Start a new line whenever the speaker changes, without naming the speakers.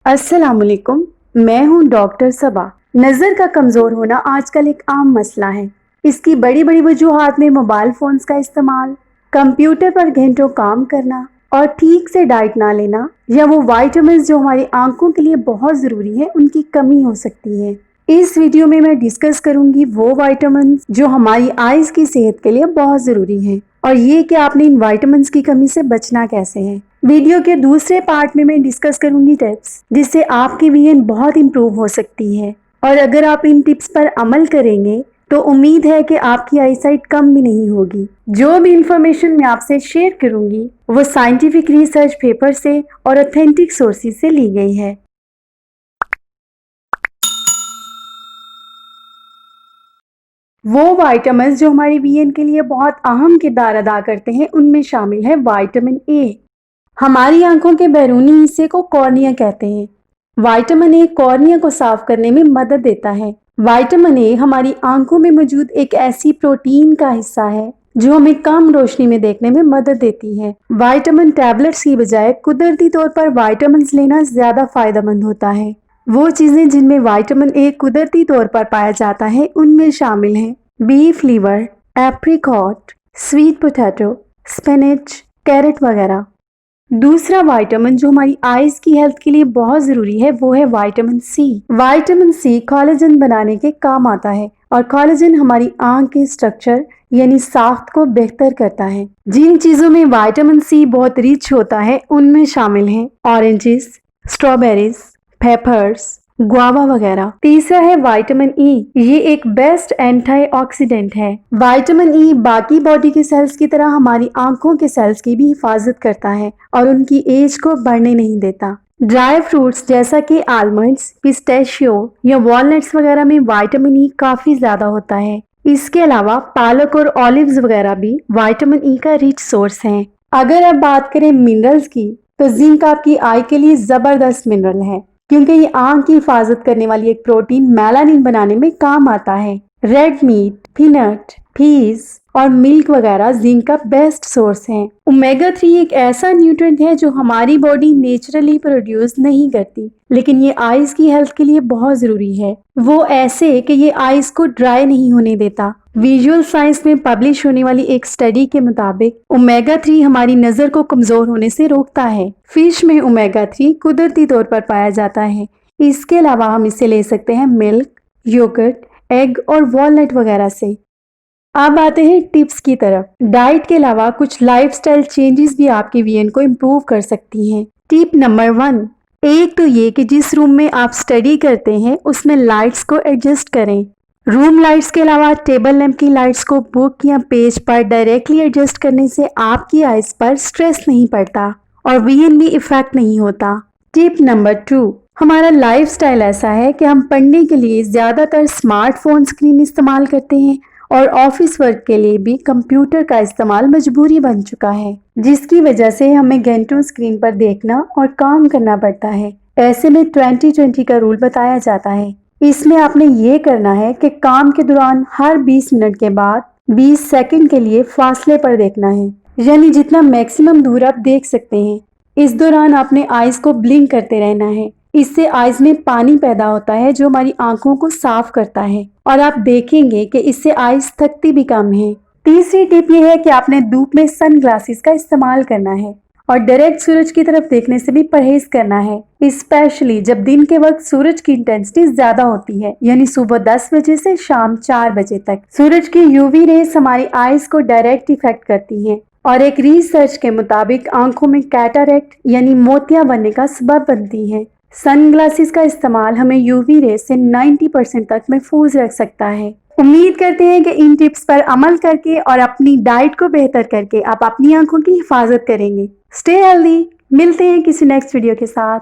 अस्सलामुअलैकुम। मैं हूं डॉक्टर सबा। नज़र का कमज़ोर होना आजकल एक आम मसला है। इसकी बड़ी बड़ी वजूहात में मोबाइल फ़ोन्स का इस्तेमाल, कंप्यूटर पर घंटों काम करना और ठीक से डाइट ना लेना या वो वाइटामिन जो हमारी आंखों के लिए बहुत ज़रूरी है उनकी कमी हो सकती है। इस वीडियो में मैं डिस्कस करूंगी वो वाइटामिन जो हमारी आइज़ की सेहत के लिए बहुत ज़रूरी है और ये कि आपने इन वाइटामिन की कमी से बचना कैसे है। वीडियो के दूसरे पार्ट में मैं डिस्कस करूंगी टिप्स जिससे आपकी विजन बहुत इंप्रूव हो सकती है और अगर आप इन टिप्स पर अमल करेंगे तो उम्मीद है कि आपकी आईसाइट कम भी नहीं होगी। जो भी इंफॉर्मेशन मैं आपसे शेयर करूंगी वो साइंटिफिक रिसर्च पेपर से और ऑथेंटिक सोर्सेज से ली गई है। वो वाइटामिन जो हमारी विजन के लिए बहुत अहम किरदार अदा करते हैं उनमें शामिल है विटामिन ए। हमारी आंखों के बैरूनी हिस्से को कॉर्निया कहते हैं। विटामिन ए कॉर्निया को साफ करने में मदद देता है। विटामिन ए हमारी आंखों में मौजूद एक ऐसी प्रोटीन का हिस्सा है जो हमें कम रोशनी में देखने में मदद देती है। विटामिन टैबलेट्स की बजाय कुदरती तौर पर विटामिन लेना ज्यादा फायदेमंद होता है। वो चीजें जिनमें विटामिन ए कुदरती तौर पर पाया जाता है उनमें शामिल हैं beef liver, apricot, sweet potato, spinach, carrot वगैरह। दूसरा विटामिन जो हमारी आईज की हेल्थ के लिए बहुत जरूरी है वो है vitamin C. Vitamin C collagen बनाने के काम आता है और कोलेजन हमारी आंख के स्ट्रक्चर यानी साख्त को बेहतर करता है। जिन चीजों में विटामिन सी बहुत रिच होता है उनमें शामिल हैं ऑरेंजेस, स्ट्रॉबेरीज, पेपर्स, गुआवा वगैरह। तीसरा है विटामिन ई। ये एक बेस्ट एंटीऑक्सीडेंट है। विटामिन ई बाकी बॉडी के सेल्स की तरह हमारी आंखों के सेल्स की भी हिफाजत करता है और उनकी एज को बढ़ने नहीं देता। ड्राई फ्रूट्स जैसा कि आलमंड्स, पिस्ताशियो या वॉलनट्स वगैरह में विटामिन ई काफी ज्यादा होता है। इसके अलावा पालक और ऑलिव्स वगैरह भी विटामिन ई का रिच सोर्स हैं। अगर अब बात करें मिनरल्स की तो जिंक आपकी आई के लिए जबरदस्त मिनरल है क्योंकि ये आंख की हिफाजत करने वाली एक प्रोटीन मेलानिन बनाने में काम आता है। रेड मीट, पीनट, फीस और मिल्क वगैरह जिंक का बेस्ट सोर्स है। ओमेगा 3 एक ऐसा न्यूट्रिएंट है जो हमारी बॉडी नेचुरली प्रोड्यूस नहीं करती लेकिन ये आईज की हेल्थ के लिए बहुत जरूरी है। वो ऐसे कि ये आईज को ड्राई नहीं होने देता। विजुअल साइंस में पब्लिश होने वाली एक स्टडी के मुताबिक ओमेगा 3 हमारी नजर को कमजोर होने से रोकता है। फिश में ओमेगा 3 कुदरती तौर पर पाया जाता है। इसके अलावा हम इसे ले सकते हैं मिल्क, योगर्ट, एग और वॉलनट वगैरह से। अब आते हैं टिप्स की तरफ। डाइट के अलावा कुछ लाइफस्टाइल चेंजेस भी आपकी विजन को इम्प्रूव कर सकती हैं। टिप नंबर 1, एक तो ये कि जिस रूम में आप स्टडी करते हैं उसमें लाइट्स को एडजस्ट करें। रूम लाइट्स के अलावा टेबल लैंप की लाइट्स को बुक या पेज पर डायरेक्टली एडजस्ट करने से आपकी आइज पर स्ट्रेस नहीं पड़ता और विजन भी इफेक्ट नहीं होता। टिप नंबर 2, हमारा लाइफस्टाइल ऐसा है कि हम पढ़ने के लिए ज्यादातर स्मार्टफोन स्क्रीन इस्तेमाल करते हैं और ऑफिस वर्क के लिए भी कंप्यूटर का इस्तेमाल मजबूरी बन चुका है जिसकी वजह से हमें घंटों स्क्रीन पर देखना और काम करना पड़ता है। ऐसे में 20-20 का रूल बताया जाता है। इसमें आपने ये करना है कि काम के दौरान हर 20 मिनट के बाद 20 सेकंड के लिए फासले पर देखना है, यानी जितना मैक्सिमम दूर आप देख सकते हैं। इस दौरान आपने आइज को ब्लिंक करते रहना है। इससे आइज में पानी पैदा होता है जो हमारी आंखों को साफ करता है और आप देखेंगे कि इससे आइज थकती भी कम है। तीसरी टिप ये है कि आपने धूप में सन ग्लासेस का इस्तेमाल करना है और डायरेक्ट सूरज की तरफ देखने से भी परहेज करना है, स्पेशली जब दिन के वक्त सूरज की इंटेंसिटी ज्यादा होती है, यानी सुबह 10 बजे से शाम 4 बजे तक। सूरज की यूवी रेस हमारी आइज को डायरेक्ट इफेक्ट करती हैं और एक रिसर्च के मुताबिक आंखों में कैटरैक्ट यानी मोतिया बनने का सबब बनती है। सन ग्लासेस का इस्तेमाल हमें यूवी रेस से 90% तक महफूज रख सकता है। उम्मीद करते हैं कि इन टिप्स पर अमल करके और अपनी डाइट को बेहतर करके आप अपनी आंखों की हिफाजत करेंगे। Stay healthy. मिलते हैं किसी नेक्स्ट वीडियो के साथ।